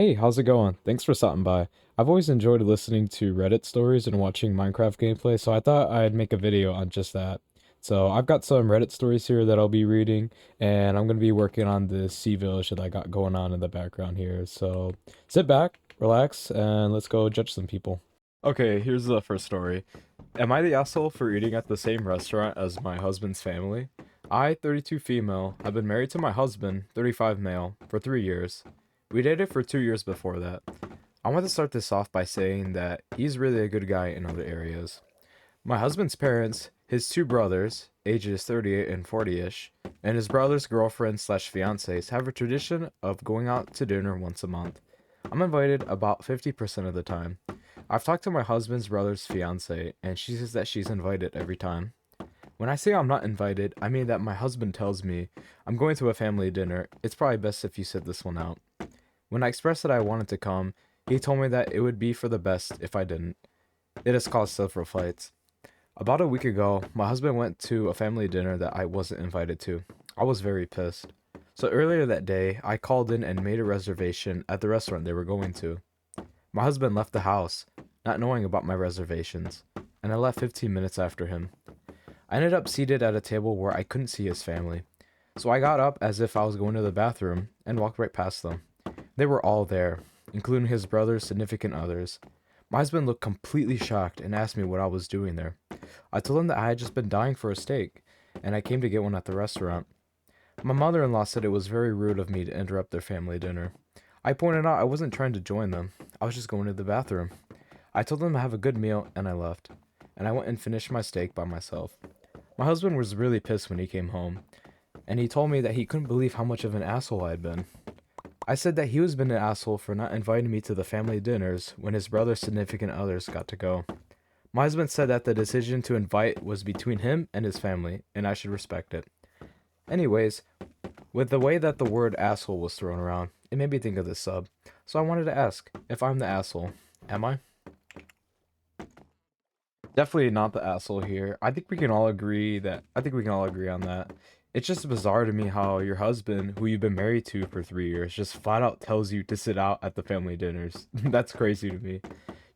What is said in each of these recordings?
Hey, how's it going? Thanks for stopping by. I've always enjoyed listening to Reddit stories and watching Minecraft gameplay, so I thought I'd make a video on just that. So I've got some Reddit stories here that I'll be reading, and I'm gonna be working on this sea village that I got going on in the background here. So sit back, relax, and let's go judge some people. Okay, here's the first story. Am I the asshole for eating at the same restaurant as my husband's family? I, 32 female, have been married to my husband, 35 male, for 3 years. We dated for 2 years before that. I want to start this off by saying that he's really a good guy in other areas. My husband's parents, his two brothers, ages 38 and 40-ish, and his brother's girlfriend slash fiancés have a tradition of going out to dinner once a month. I'm invited about 50% of the time. I've talked to my husband's brother's fiancée, and she says that she's invited every time. When I say I'm not invited, I mean that my husband tells me, I'm going to a family dinner, it's probably best if you sit this one out. When I expressed that I wanted to come, he told me that it would be for the best if I didn't. It has caused several fights. About a week ago, my husband went to a family dinner that I wasn't invited to. I was very pissed. So earlier that day, I called in and made a reservation at the restaurant they were going to. My husband left the house, not knowing about my reservations, and I left 15 minutes after him. I ended up seated at a table where I couldn't see his family. So I got up as if I was going to the bathroom and walked right past them. They were all there, including his brother's significant others. My husband looked completely shocked and asked me what I was doing there. I told him that I had just been dying for a steak, and I came to get one at the restaurant. My mother-in-law said it was very rude of me to interrupt their family dinner. I pointed out I wasn't trying to join them. I was just going to the bathroom. I told them to have a good meal, and I left. And I went and finished my steak by myself. My husband was really pissed when he came home, and he told me that he couldn't believe how much of an asshole I'd been. I said that he was been an asshole for not inviting me to the family dinners when his brother's significant others got to go. My husband said that the decision to invite was between him and his family, and I should respect it. Anyways, with the way that the word asshole was thrown around, it made me think of this sub. So I wanted to ask, if I'm the asshole, am I? Definitely not the asshole here. I think we can all agree on that. It's just bizarre to me how your husband, who you've been married to for 3 years, just flat out tells you to sit out at the family dinners. That's crazy to me.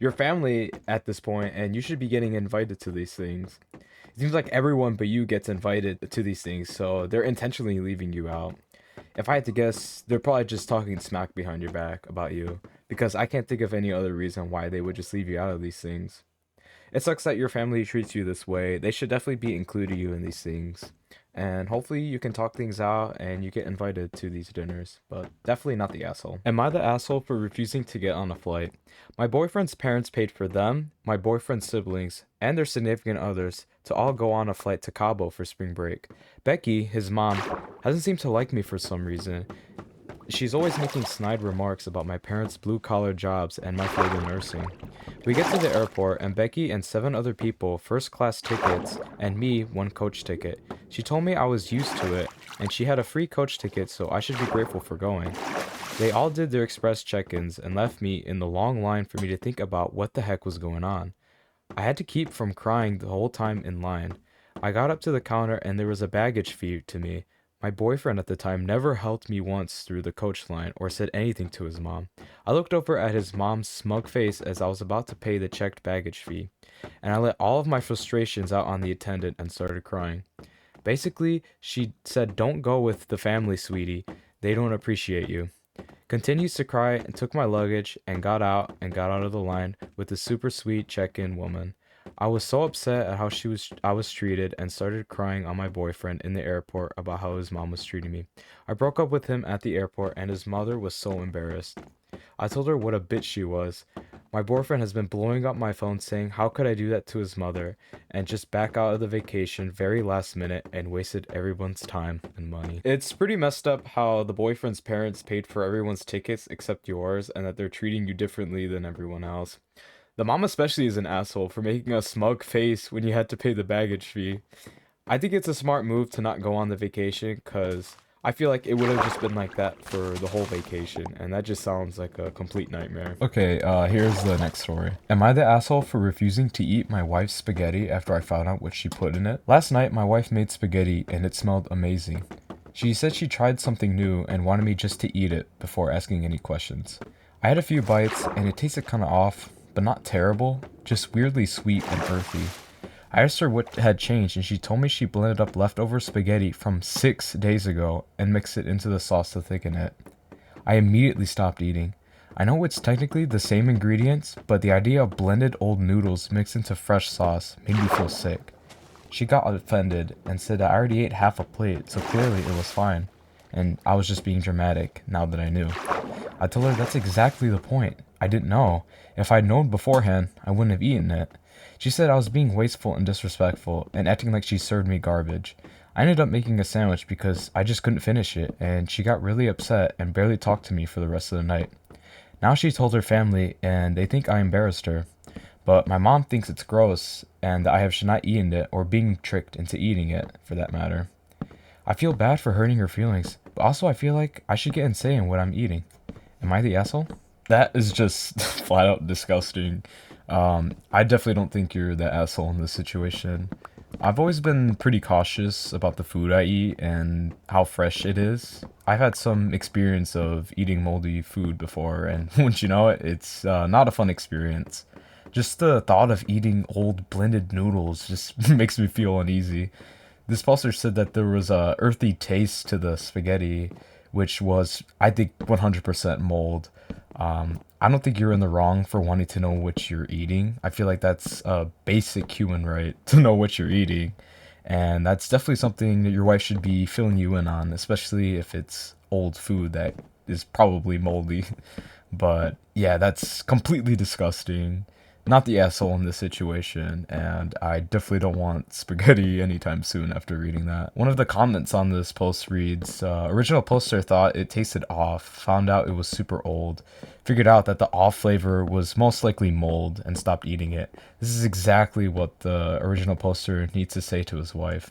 Your family at this point, and you should be getting invited to these things. It seems like everyone but you gets invited to these things, so they're intentionally leaving you out. If I had to guess, they're probably just talking smack behind your back about you, because I can't think of any other reason why they would just leave you out of these things. It sucks that your family treats you this way. They should definitely be including you in these things. And hopefully you can talk things out and you get invited to these dinners, but definitely not the asshole. Am I the asshole for refusing to get on a flight? My boyfriend's parents paid for them, my boyfriend's siblings, and their significant others to all go on a flight to Cabo for spring break. Becky, his mom, hasn't seemed to like me for some reason. She's always making snide remarks about my parents' blue-collar jobs and my field in nursing. We get to the airport, and Becky and 7 other people first-class tickets, and me one coach ticket. She told me I was used to it, and she had a free coach ticket, so I should be grateful for going. They all did their express check-ins and left me in the long line for me to think about what the heck was going on. I had to keep from crying the whole time in line. I got up to the counter and there was a baggage fee to me. My boyfriend at the time never helped me once through the coach line or said anything to his mom. I looked over at his mom's smug face as I was about to pay the checked baggage fee, and I let all of my frustrations out on the attendant and started crying. Basically, she said, "Don't go with the family, sweetie. They don't appreciate you." Continues to cry and took my luggage and got out of the line with the super sweet check-in woman. I was so upset at how I was treated and started crying on my boyfriend in the airport about how his mom was treating me. I broke up with him at the airport and his mother was so embarrassed. I told her what a bitch she was. My boyfriend has been blowing up my phone saying how could I do that to his mother and just back out of the vacation very last minute and wasted everyone's time and money. It's pretty messed up how the boyfriend's parents paid for everyone's tickets except yours and that they're treating you differently than everyone else. The mom especially is an asshole for making a smug face when you had to pay the baggage fee. I think it's a smart move to not go on the vacation because I feel like it would have just been like that for the whole vacation, and that just sounds like a complete nightmare. Okay, here's the next story. Am I the asshole for refusing to eat my wife's spaghetti after I found out what she put in it? Last night, my wife made spaghetti and it smelled amazing. She said she tried something new and wanted me just to eat it before asking any questions. I had a few bites and it tasted kind of off, but not terrible, just weirdly sweet and earthy. I asked her what had changed, and she told me she blended up leftover spaghetti from 6 days ago and mixed it into the sauce to thicken it. I immediately stopped eating. I know it's technically the same ingredients, but the idea of blended old noodles mixed into fresh sauce made me feel sick. She got offended and said I already ate half a plate, so clearly it was fine. And I was just being dramatic now that I knew. I told her that's exactly the point. I didn't know. If I'd known beforehand, I wouldn't have eaten it. She said I was being wasteful and disrespectful and acting like she served me garbage. I ended up making a sandwich because I just couldn't finish it, and she got really upset and barely talked to me for the rest of the night. Now she told her family, and they think I embarrassed her. But my mom thinks it's gross and that I have should not eaten it or being tricked into eating it, for that matter. I feel bad for hurting her feelings, but also I feel like I should get and say in what I'm eating. Am I the asshole? That is just flat out disgusting. I definitely don't think you're the asshole in this situation. I've always been pretty cautious about the food I eat and how fresh it is. I've had some experience of eating moldy food before, and once you know it, it's not a fun experience. Just the thought of eating old blended noodles just makes me feel uneasy. This poster said that there was a earthy taste to the spaghetti, which was, I think, 100% mold. I don't think you're in the wrong for wanting to know what you're eating. I feel like that's a basic human right to know what you're eating. And that's definitely something that your wife should be filling you in on, especially if it's old food that is probably moldy. But yeah, that's completely disgusting. Not the asshole in this situation, and I definitely don't want spaghetti anytime soon after reading that. One of the comments on this post reads, original poster thought it tasted off, found out it was super old, figured out that the off flavor was most likely mold, and stopped eating it. This is exactly what the original poster needs to say to his wife.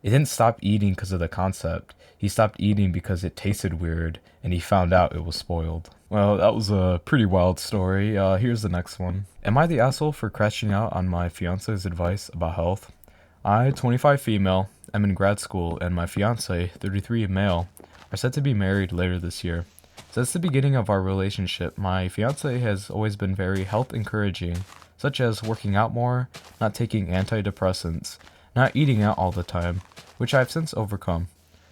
He didn't stop eating because of the concept. He stopped eating because it tasted weird, and he found out it was spoiled. Well, that was a pretty wild story. Here's the next one. Am I the asshole for crashing out on my fiance's advice about health? I, 25 female, am in grad school, and my fiance, 33 male, are set to be married later this year. Since the beginning of our relationship, my fiance has always been very health encouraging, such as working out more, not taking antidepressants, not eating out all the time, which I've since overcome.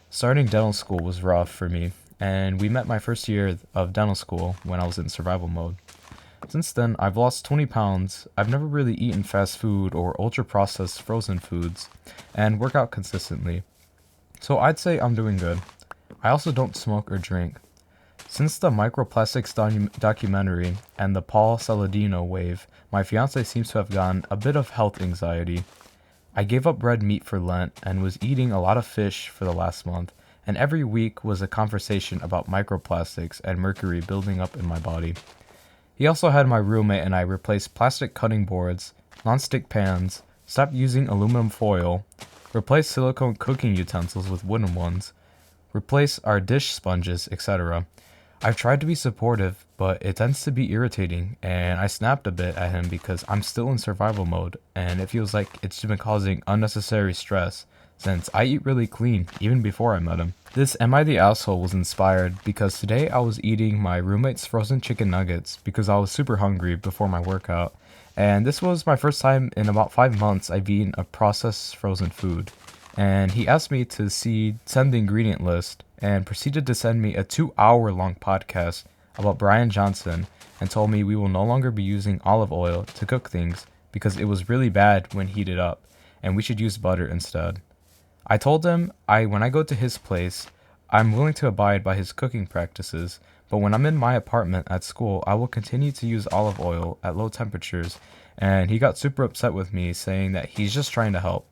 Starting dental school was rough for me, and we met my first year of dental school when I was in survival mode. Since then, I've lost 20 pounds, I've never really eaten fast food or ultra processed frozen foods, and work out consistently. So I'd say I'm doing good. I also don't smoke or drink. Since the microplastics documentary and the Paul Saladino wave, my fiance seems to have gotten a bit of health anxiety. I gave up red meat for Lent and was eating a lot of fish for the last month, and every week was a conversation about microplastics and mercury building up in my body. He also had my roommate and I replace plastic cutting boards, non-stick pans, stop using aluminum foil, replace silicone cooking utensils with wooden ones, replace our dish sponges, etc. I've tried to be supportive, but it tends to be irritating, and I snapped a bit at him because I'm still in survival mode, and it feels like it's been causing unnecessary stress, since I eat really clean, even before I met him. This Am I the Asshole was inspired because today I was eating my roommate's frozen chicken nuggets because I was super hungry before my workout, and this was my first time in about 5 months I've eaten a processed frozen food. And he asked me to send the ingredient list and proceeded to send me a 2 hour long podcast about Brian Johnson and told me we will no longer be using olive oil to cook things because it was really bad when heated up and we should use butter instead. I told him when I go to his place, I'm willing to abide by his cooking practices, but when I'm in my apartment at school, I will continue to use olive oil at low temperatures, and he got super upset with me saying that he's just trying to help.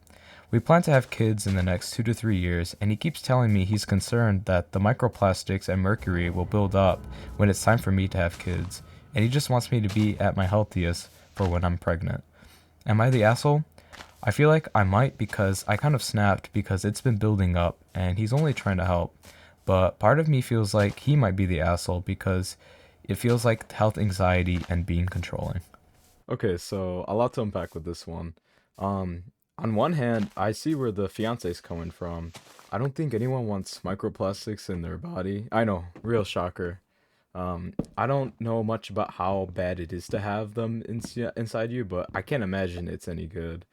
We plan to have kids in the next 2 to 3 years, and he keeps telling me he's concerned that the microplastics and mercury will build up when it's time for me to have kids, and he just wants me to be at my healthiest for when I'm pregnant. Am I the asshole? I feel like I might because I kind of snapped because it's been building up and he's only trying to help. But part of me feels like he might be the asshole because it feels like health anxiety and being controlling. Okay, so a lot to unpack with this one. Um, on one hand, I see where the fiance's coming from. I don't think anyone wants microplastics in their body. I know, real shocker. I don't know much about how bad it is to have them inside you, but I can't imagine it's any good.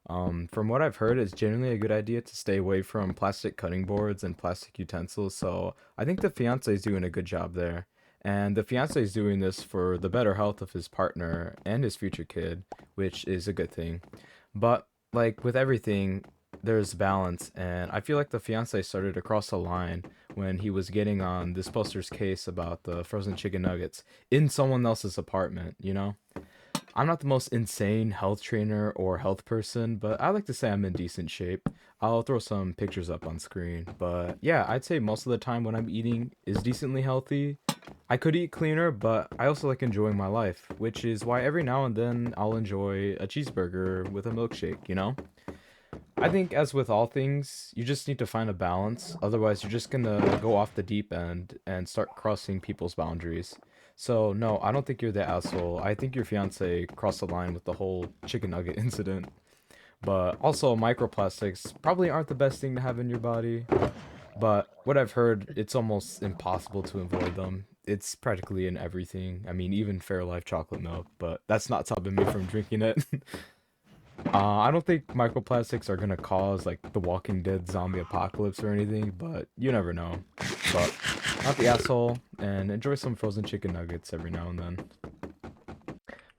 From what I've heard, it's generally a good idea to stay away from plastic cutting boards and plastic utensils, so I think the fiance is doing a good job there. And the fiance is doing this for the better health of his partner and his future kid, which is a good thing. But like with everything, there's balance, and I feel like the fiance started to cross the line when he was getting on this poster's case about the frozen chicken nuggets in someone else's apartment, you know? I'm not the most insane health trainer or health person, but I like to say I'm in decent shape. I'll throw some pictures up on screen, but yeah, I'd say most of the time when I'm eating is decently healthy. I could eat cleaner, but I also like enjoying my life, which is why every now and then I'll enjoy a cheeseburger with a milkshake, you know? I think, as with all things, you just need to find a balance. Otherwise, you're just gonna go off the deep end and start crossing people's boundaries. So, no, I don't think you're the asshole. I think your fiance crossed the line with the whole chicken nugget incident. But also, microplastics probably aren't the best thing to have in your body. But what I've heard, it's almost impossible to avoid them. It's practically in everything. I mean, even Fairlife chocolate milk, but that's not stopping me from drinking it. I don't think microplastics are gonna cause like the Walking Dead zombie apocalypse or anything, but you never know. But not the asshole, and enjoy some frozen chicken nuggets every now and then.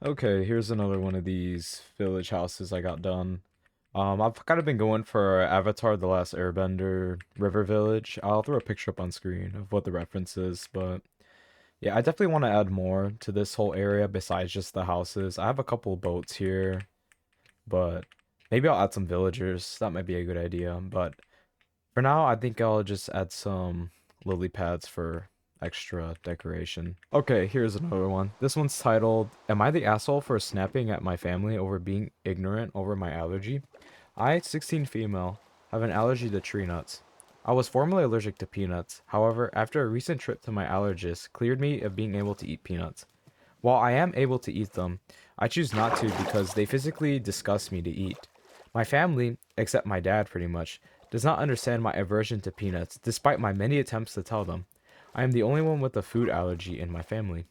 Okay, here's another one of these village houses I got done. I've kind of been going for Avatar: The Last Airbender River Village. I'll throw a picture up on screen of what the reference is, but yeah, I definitely want to add more to this whole area besides just the houses. I have a couple of boats here, but maybe I'll add some villagers. That might be a good idea. But for now, I think I'll just add some lily pads for extra decoration. Okay, here's another one. This one's titled, Am I the asshole for snapping at my family over being ignorant over my allergy? I, 16 female, have an allergy to tree nuts. I was formerly allergic to peanuts. However, after a recent trip to my allergist cleared me of being able to eat peanuts. While I am able to eat them, I choose not to because they physically disgust me to eat. My family, except my dad pretty much, does not understand my aversion to peanuts despite my many attempts to tell them. I am the only one with a food allergy in my family.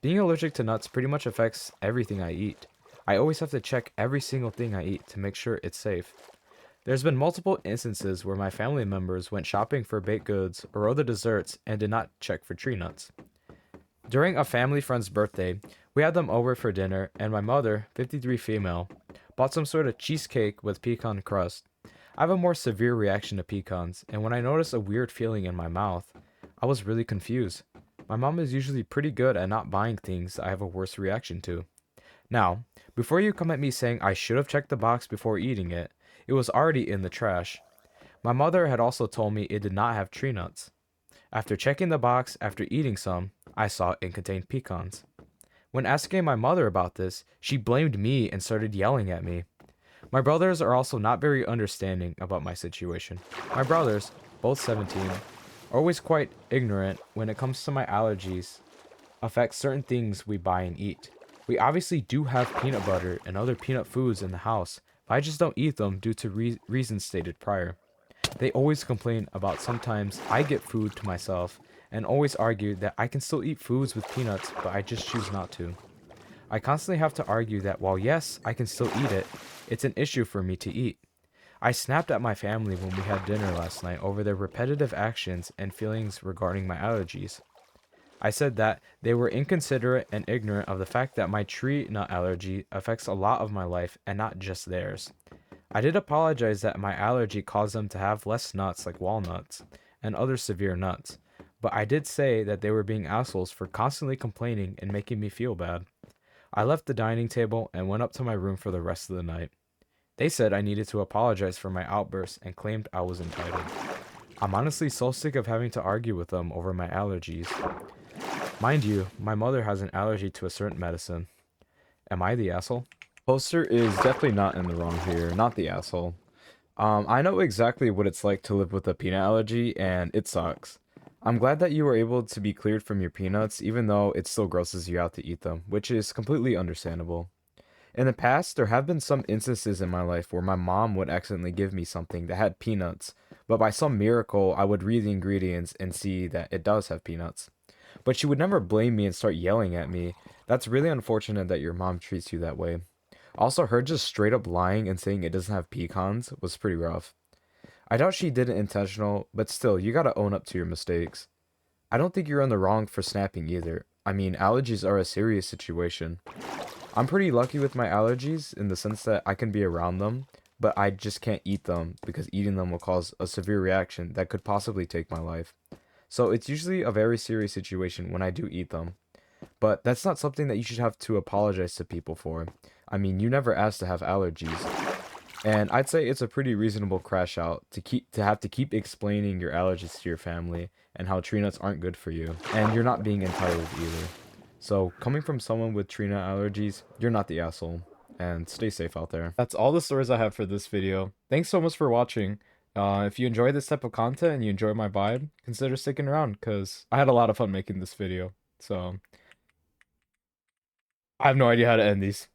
Being allergic to nuts pretty much affects everything I eat. I always have to check every single thing I eat to make sure it's safe. There's been multiple instances where my family members went shopping for baked goods or other desserts and did not check for tree nuts. During a family friend's birthday, we had them over for dinner, and my mother, 53 female, bought some sort of cheesecake with pecan crust. I have a more severe reaction to pecans, and when I noticed a weird feeling in my mouth, I was really confused. My mom is usually pretty good at not buying things I have a worse reaction to. Now, before you come at me saying I should have checked the box before eating it, it was already in the trash. My mother had also told me it did not have tree nuts. After checking the box after eating some, I saw it contained pecans. When asking my mother about this, she blamed me and started yelling at me. My brothers are also not very understanding about my situation. My brothers, both 17, are always quite ignorant when it comes to my allergies affect certain things we buy and eat. We obviously do have peanut butter and other peanut foods in the house, but I just don't eat them due to reasons stated prior. They always complain about sometimes I get food to myself and always argue that I can still eat foods with peanuts, but I just choose not to. I constantly have to argue that while yes, I can still eat it, it's an issue for me to eat. I snapped at my family when we had dinner last night over their repetitive actions and feelings regarding my allergies. I said that they were inconsiderate and ignorant of the fact that my tree nut allergy affects a lot of my life and not just theirs. I did apologize that my allergy caused them to have less nuts like walnuts and other severe nuts, but I did say that they were being assholes for constantly complaining and making me feel bad. I left the dining table and went up to my room for the rest of the night. They said I needed to apologize for my outburst and claimed I was entitled. I'm honestly so sick of having to argue with them over my allergies. Mind you, my mother has an allergy to a certain medicine. Am I the asshole? Poster is definitely not in the wrong here, not the asshole. I know exactly what it's like to live with a peanut allergy, and it sucks. I'm glad that you were able to be cleared from your peanuts, even though it still grosses you out to eat them, which is completely understandable. In the past, there have been some instances in my life where my mom would accidentally give me something that had peanuts, but by some miracle, I would read the ingredients and see that it does have peanuts. But she would never blame me and start yelling at me. That's really unfortunate that your mom treats you that way. Also, her just straight up lying and saying it doesn't have pecans was pretty rough. I doubt she did it intentional, but still, you gotta own up to your mistakes. I don't think you're in the wrong for snapping either. I mean, allergies are a serious situation. I'm pretty lucky with my allergies in the sense that I can be around them, but I just can't eat them because eating them will cause a severe reaction that could possibly take my life. So it's usually a very serious situation when I do eat them. But that's not something that you should have to apologize to people for. I mean, you never asked to have allergies. And I'd say it's a pretty reasonable crash out to have to keep explaining your allergies to your family and how tree nuts aren't good for you. And you're not being entitled either. So, coming from someone with tree nut allergies, you're not the asshole. And stay safe out there. That's all the stories I have for this video. Thanks so much for watching. If you enjoy this type of content and you enjoy my vibe, consider sticking around because I had a lot of fun making this video. So, I have no idea how to end these.